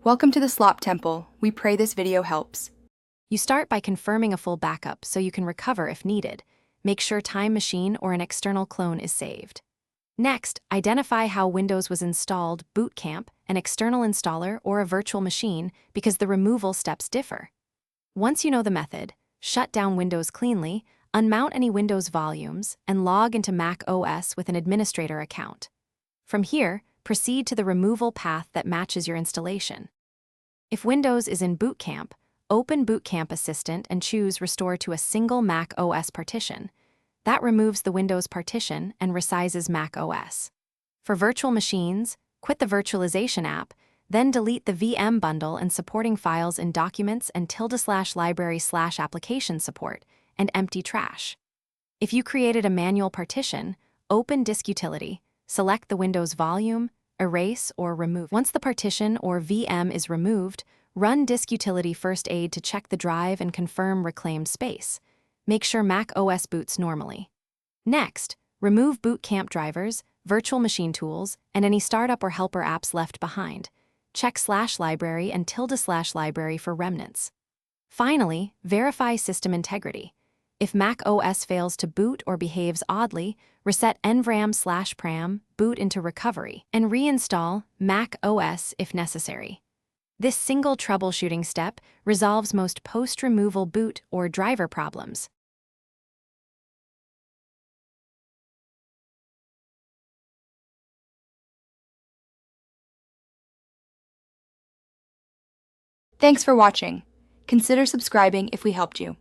Welcome to the Slop Temple. We pray this video helps. You start by confirming a full backup so you can recover if needed. Make sure Time Machine or an external clone is saved. Next, identify how Windows was installed, Boot Camp, an external installer, or a virtual machine because the removal steps differ. Once you know the method, shut down Windows cleanly, unmount any Windows volumes, and log into Mac OS with an administrator account. From here, proceed to the removal path that matches your installation. If Windows is in Boot Camp, open Boot Camp Assistant and choose Restore to a single Mac OS partition. That removes the Windows partition and resizes Mac OS. For virtual machines, quit the virtualization app, then delete the VM bundle and supporting files in Documents and /library/application support, and empty trash. If you created a manual partition, open Disk Utility, select the Windows volume, erase or remove. Once the partition or VM is removed, run Disk Utility First Aid to check the drive and confirm reclaimed space. Make sure Mac OS boots normally. Next, remove Boot Camp drivers, virtual machine tools, and any startup or helper apps left behind. Check /library and /library for remnants. Finally, verify system integrity. If Mac OS fails to boot or behaves oddly, reset nvram/pram, boot into recovery, and reinstall Mac OS if necessary. This single troubleshooting step resolves most post-removal boot or driver problems. Thanks for watching. Consider subscribing if we helped you.